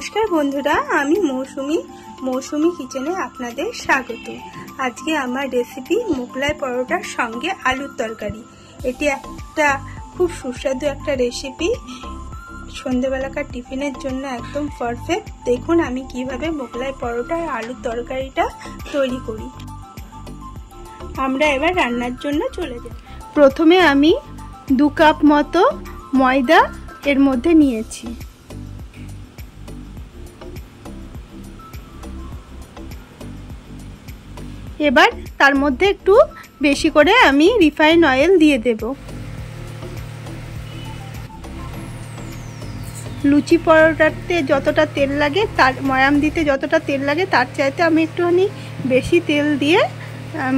নমস্কার বন্ধুরা, আমি মৌসুমি কিচেনে আপনাদের স্বাগত। আজকে আমার রেসিপি মোগলাই পরোটার সঙ্গে আলুর তরকারি। এটি একটা খুব সুস্বাদু একটা রেসিপি, সন্ধ্যেবেলাকার টিফিনের জন্য একদম পারফেক্ট। দেখুন আমি কিভাবে মোগলাই পরোটা আর আলুর তরকারিটা তৈরি করি। আমরা এবার রান্নার জন্য চলে যাই। প্রথমে আমি 2 কাপ মতো ময়দা এর মধ্যে নিয়েছি। এবার তার মধ্যে একটু বেশি করে আমি রিফাইন অয়েল দিয়ে দেব। লুচি পরোটাতে যতটা তেল লাগে, তার ময়াম দিতে যতটা তেল লাগে তার চাইতে আমি একটুখানি বেশি তেল দিয়ে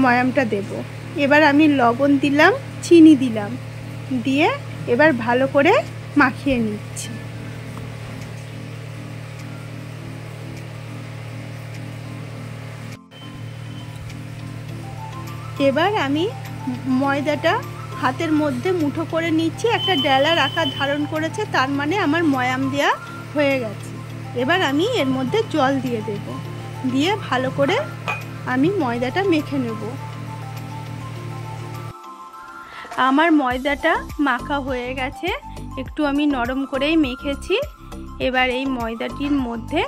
ময়ামটা দেব। এবার আমি লবণ দিলাম, চিনি দিলাম, দিয়ে এবার ভালো করে মাখিয়ে নিচ্ছি। এবার আমি ময়দাটা হাতের মধ্যে মুঠো করে নিচ্ছি। একটা ডেলার আকার ধারণ করেছে, তার মানে আমার ময়াম দেওয়া হয়ে গেছে। এবার আমি এর মধ্যে জল দিয়ে দেব, দিয়ে ভালো করে আমি ময়দাটা মেখে নেব। আমার ময়দাটা মাখা হয়ে গেছে, একটু আমি নরম করেই মেখেছি। এবার এই ময়দাটির মধ্যে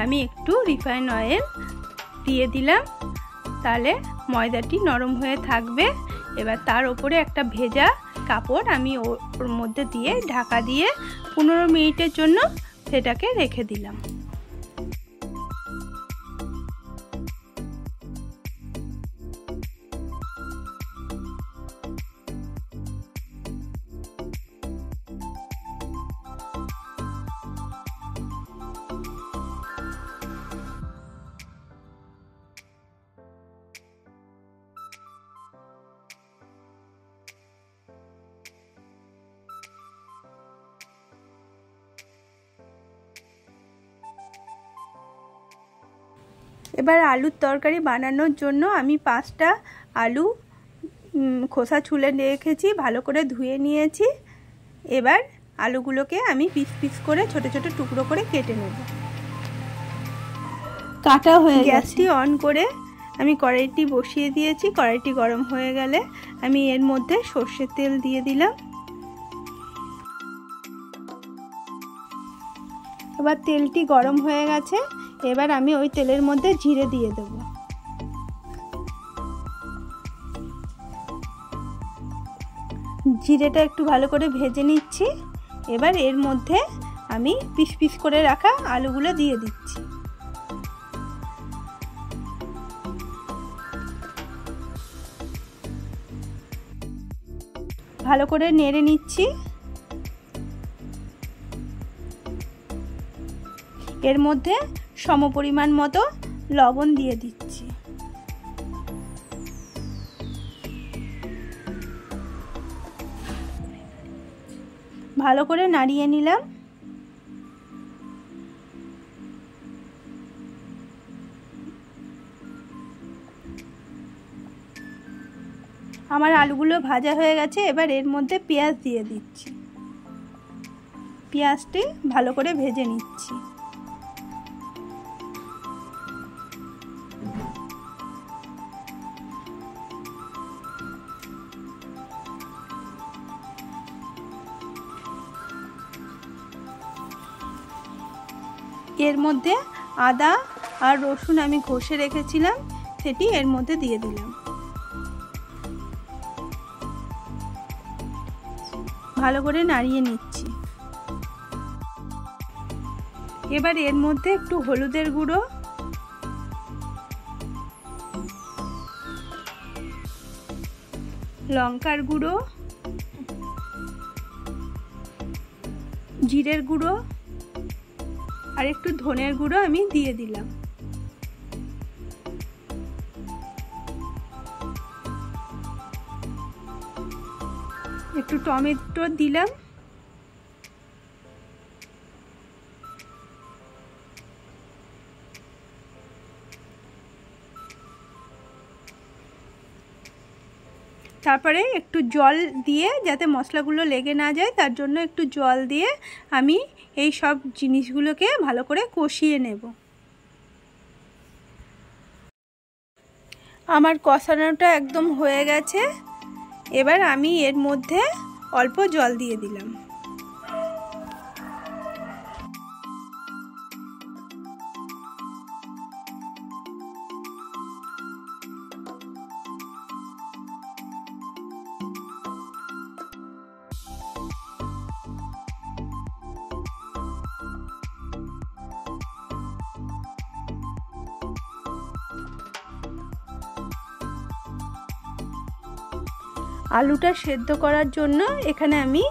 আমি একটু রিফাইন অয়েল দিয়ে দিলাম, তাহলে ময়দাটি নরম হয়ে থাকবে। এবার তার উপরে একটা ভেজা কাপড় আমি ওর মধ্যে দিয়ে ঢাকা দিয়ে 15 মিনিটের জন্য সেটাকে রেখে দিলাম। এবার আলুর তরকারি বানানোর জন্য আমি 5টা আলু খোসা ছুলে রেখেছি, ভালো করে ধুয়ে নিয়েছি। এবার আলুগুলোকে আমি পিস পিস করে ছোট ছোট টুকরো করে কেটে নেব। কাটা হয়ে গেছে। গ্যাসটি অন করে আমি কড়াইটি বসিয়ে দিয়েছি। কড়াইটি গরম হয়ে গেলে আমি এর মধ্যে সর্ষের তেল দিয়ে দিলাম। এবার তেলটি গরম হয়ে গেছে, এবার আমি ওই তেলের মধ্যে জিরে দিয়ে দেব। জিরেটা একটু ভালো করে ভেজে নিচ্ছি। এবার এর মধ্যে আমি পিস পিস করে রাখা আলুগুলো দিয়ে দিচ্ছি। ভালো করে নেড়ে নিচ্ছি। এর মধ্যে সমপরিমাণ মতো লবণ দিয়ে দিচ্ছি। ভালো করে নাড়িয়ে নিলাম। আমার আলুগুলো ভাজা হয়ে গেছে। এবার এর মধ্যে পেঁয়াজ দিয়ে দিচ্ছি। পেঁয়াজটি ভালো করে ভেজে নিচ্ছি। এর মধ্যে আদা আর রসুন আমি ঘষে রেখেছিলাম, সেটি এর মধ্যে দিয়ে দিলাম। ভালো করে নাড়িয়ে নিচ্ছি। এবার এর মধ্যে একটু হলুদের গুঁড়ো, লঙ্কার গুঁড়ো, জিরের গুঁড়ো আর একটু ধনের গুঁড়ো আমি দিয়ে দিলাম। একটু টমেটো দিলাম। তারপরে একটু জল দিয়ে, যাতে মশলাগুলো লেগে না যায় তার জন্য একটু জল দিয়ে আমি এই সব জিনিসগুলোকে ভালো করে কষিয়ে নেব। আমার কষানোটা একদম হয়ে গেছে। এবার আমি এর মধ্যে অল্প জল দিয়ে দিলাম। আলুটা সেদ্ধ করার জন্য এখানে আমি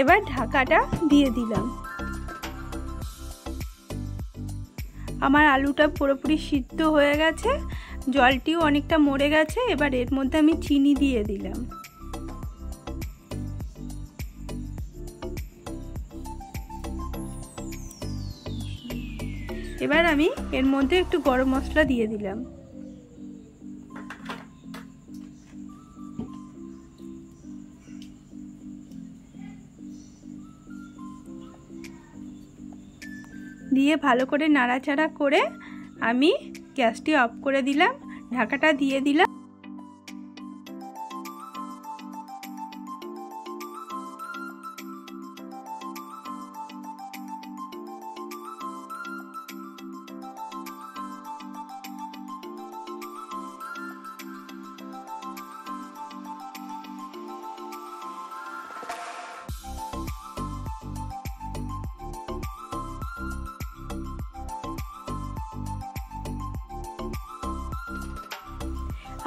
এবার ঢাকাটা দিয়ে দিলাম। আমার আলুটা পুরোপুরি সিদ্ধ হয়ে গেছে, জলটিও অনেকটা মরে গেছে। এবার এর মধ্যে আমি চিনি দিয়ে দিলাম। এবার আমি এর মধ্যে একটু গরম মশলা দিয়ে দিলাম। দিয়ে ভালো করে নাড়াচাড়া করে আমি গ্যাসটি অফ করে দিলাম, ঢাকাটা দিয়ে দিলাম।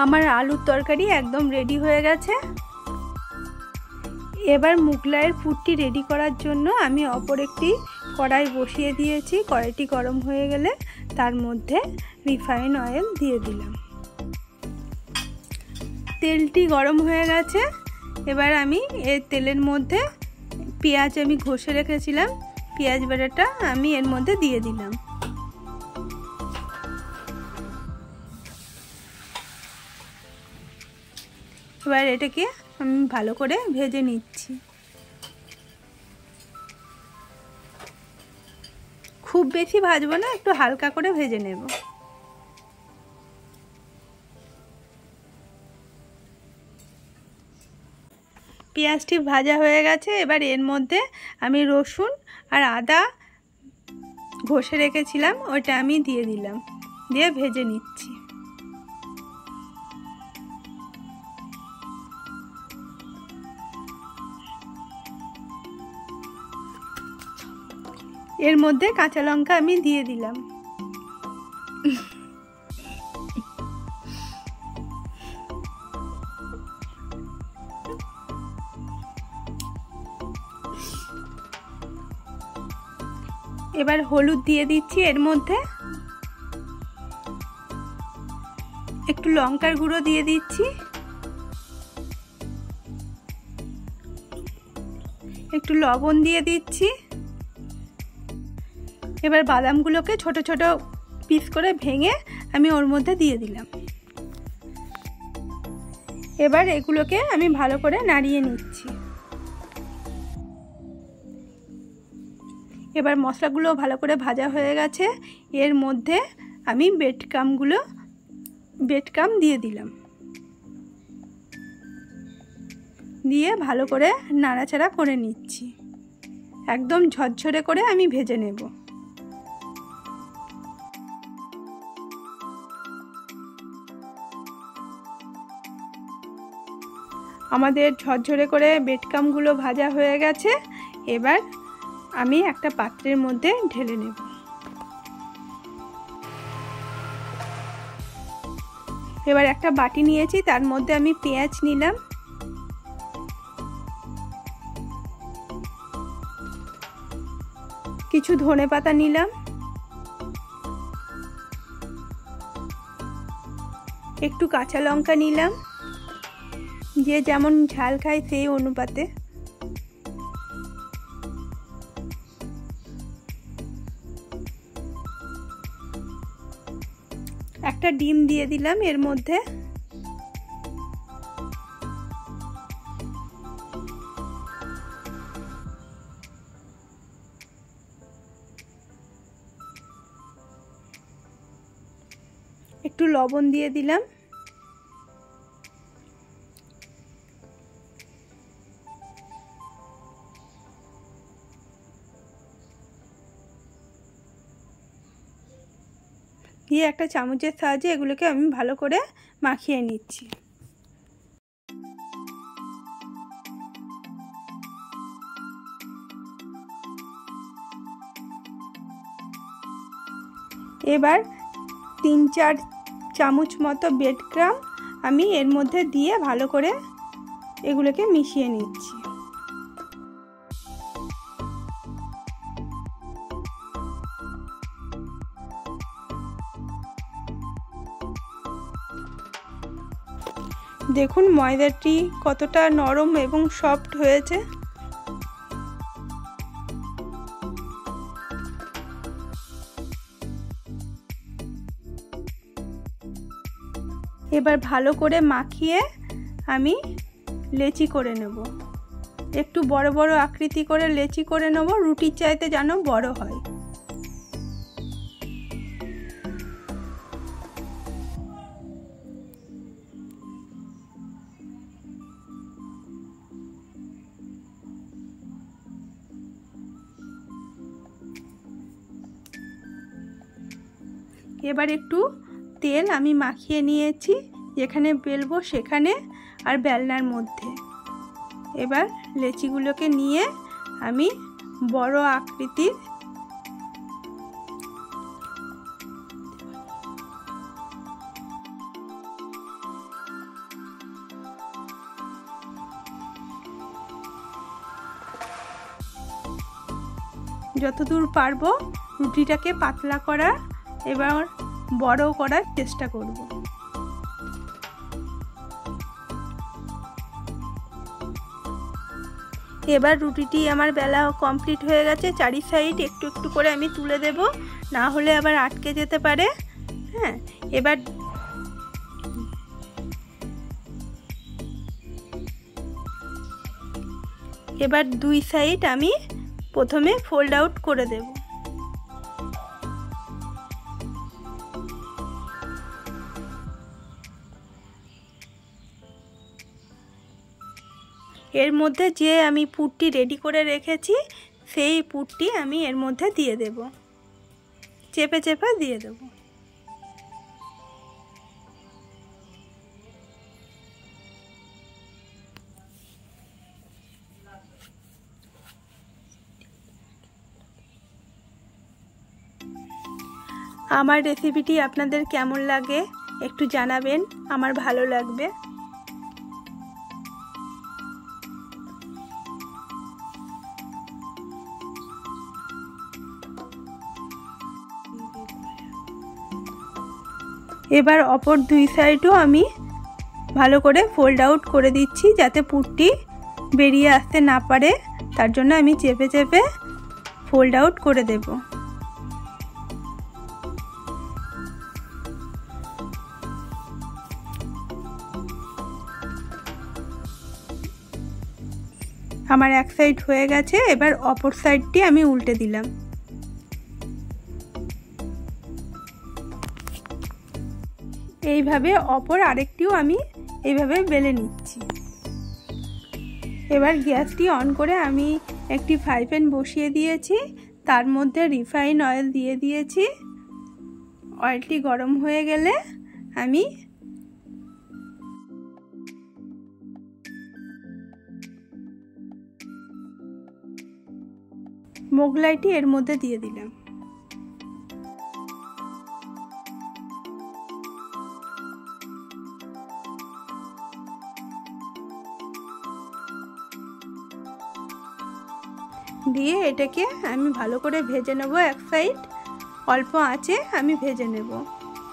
আমার আলুর তরকারি একদম রেডি হয়ে গেছে। এবার মুগলাইয়ের পুরটি রেডি করার জন্য আমি অপর একটি কড়াই বসিয়ে দিয়েছি। কড়াইটি গরম হয়ে গেলে তার মধ্যে রিফাইন অয়েল দিয়ে দিলাম। তেলটি গরম হয়ে গেছে। এবার আমি এই তেলের মধ্যে পেঁয়াজ আমি ঘষে রেখেছিলাম, পেঁয়াজ বাটাটা আমি এর মধ্যে দিয়ে দিলাম। এবার এটাকে আমি ভালো করে ভেজে নিচ্ছি। খুব বেশি ভাজবো না, একটু হালকা করে ভেজে নেব। পেঁয়াজটি ভাজা হয়ে গেছে। এবার এর মধ্যে আমি রসুন আর আদা ঘষে রেখেছিলাম, ওইটা আমি দিয়ে দিলাম, দিয়ে ভেজে নিচ্ছি। এর মধ্যে কাঁচা লঙ্কা আমি দিয়ে দিলাম। এবার হলুদ দিয়ে দিচ্ছি এর মধ্যে, একটু লঙ্কার গুঁড়ো দিয়ে দিচ্ছি, একটু লবণ দিয়ে দিচ্ছি। এবার বাদামগুলোকে ছোট ছোট পিস করে ভেঙে আমি ওর মধ্যে দিয়ে দিলাম। এবার এগুলোকে আমি ভালো করে নাড়িয়ে নিচ্ছি। এবার মশলাগুলো ভালো করে ভাজা হয়ে গেছে। এর মধ্যে আমি ব্রেডক্রাম্ব দিয়ে দিলাম, দিয়ে ভালো করে নাড়াচাড়া করে নিচ্ছি। একদম ঝরঝরে করে আমি ভেজে নেব। আমাদের ঝরঝরে করে ব্রেডক্রাম্বগুলো ভাজা হয়ে গেছে। এবার আমি একটা পাত্রের মধ্যে ঢেলে নেব। এবার একটা বাটি নিয়েছি, তার মধ্যে আমি পেঁয়াজ নিলাম, কিছু ধনেপাতা নিলাম, একটু কাঁচা লঙ্কা নিলাম, যে যেমন ঝাল খায় সেই অনুপাতে, একটা ডিম দিয়ে দিলাম এর মধ্যে, একটু লবণ দিয়ে দিলাম। দিয়ে একটা চামচের সাহায্যে এগুলোকে আমি ভালো করে মাখিয়ে নিচ্ছি। এবার 3-4 চামচ মতো ব্রেড ক্রাম্ব আমি এর মধ্যে দিয়ে ভালো করে এগুলোকে মিশিয়ে নিচ্ছি। দেখুন ময়দাটি কতটা নরম এবং সফট হয়েছে। এবার ভালো করে মাখিয়ে আমি লেচি করে নেব। একটু বড় বড় আকৃতি করে লেচি করে নেব, রুটির চাইতে যেন বড় হয়। এবার একটু তেল আমি মাখিয়ে নিয়েছি, যেখানে বেলবো সেখানে আর বেলনার মধ্যে। এবার লেচিগুলোকে নিয়ে আমি বড় আকৃতির যতদূর পারবো রুটিটাকে পাতলা করার এবার বড় করার চেষ্টা করব। এবার রুটিটি আমার বেলা কমপ্লিট হয়ে গেছে। চারি সাইড একটু একটু করে আমি তুলে দেব, না হলে আবার আটকে যেতে পারে। হ্যাঁ, এবার 2 সাইড আমি প্রথমে ফোল্ড আউট করে দেব। এর মধ্যে যে আমি পুরটি রেডি করে রেখেছি সেই পুরটি আমি এর মধ্যে দিয়ে দেব, চেপে চেপে দিয়ে দেব। আমার রেসিপিটি আপনাদের কেমন লাগে একটু জানাবেন, আমার ভালো লাগবে। এবার অপর 2 সাইডও আমি ভালো করে ফোল্ড আউট করে দিচ্ছি, যাতে পুরটি বেরিয়ে আসতে না পারে। তার জন্য আমি চেপে চেপে ফোল্ড আউট করে দেব। আমার এক সাইড হয়ে গেছে, এবার অপর সাইডটি আমি উল্টে দিলাম। এইভাবে অপর আরেকটিও আমি এইভাবে বেলে নিচ্ছি। এবার গ্যাসটি অন করে আমি একটি ফ্রাই প্যান বসিয়ে দিয়েছি, তার মধ্যে রিফাইন অয়েল দিয়ে দিয়েছি। অয়েলটি গরম হয়ে গেলে আমি মোগলাইটি এর মধ্যে দিয়ে দিলাম। দিয়ে এটাকে আমি ভালো করে ভেজে নেব। এক সাইড অল্প আঁচে আমি ভেজে নেব।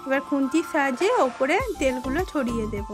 এবার খুন্তির সাহায্যে ওপরে তেলগুলো ছড়িয়ে দেব।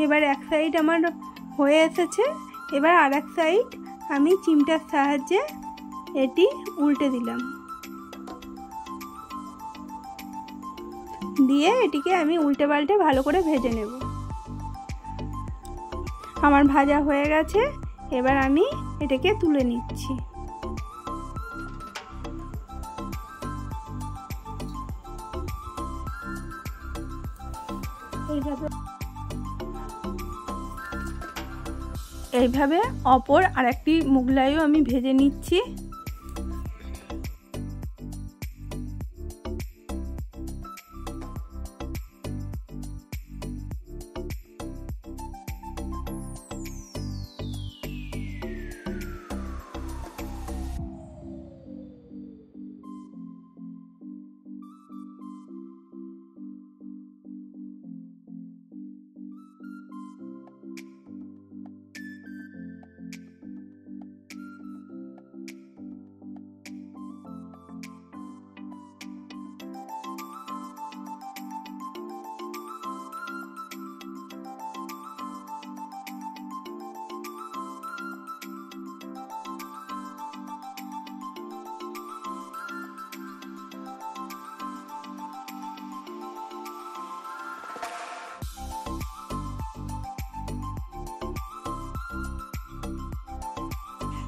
এবার এক সাইড আমার হয়ে এসেছে। এবার আর এক সাইড আমি চিমটার সাহায্যে এটি উল্টে দিলাম, দিয়ে এটিকে আমি উল্টে পাল্টে ভালো করে ভেজে নেব। আমার ভাজা হয়ে গেছে, এবার আমি এটাকে তুলে নিচ্ছি। এইভাবে অপর আরেকটি মোগলাইও আমি ভেজে নিচ্ছি।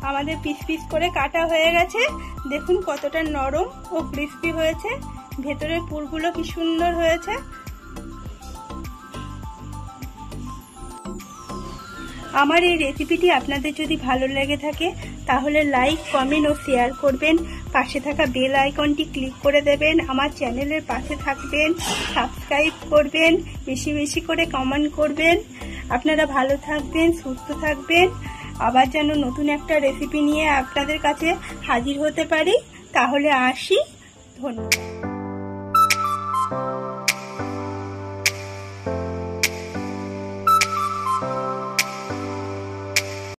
আমাদের পিস পিস করে কাটা হয়ে গেছে। দেখুন কতটা নরম ও ক্রিস্পি হয়েছে, ভেতরের পুরগুলো কি সুন্দর হয়েছে। আমার এই রেসিপিটি আপনাদের যদি ভালো লেগে থাকে তাহলে লাইক, কমেন্ট ও শেয়ার করবেন। পাশে থাকা বেল আইকনটি ক্লিক করে দেবেন। আমার চ্যানেলের পাশে থাকবেন, সাবস্ক্রাইব করবেন, বেশি বেশি করে কমেন্ট করবেন। আপনারা ভালো থাকবেন, সুস্থ থাকবেন। আবার যেন নতুন একটা রেসিপি নিয়ে আপনাদের কাছে হাজির হতে পারি। তাহলে আসি, ধন্যবাদ।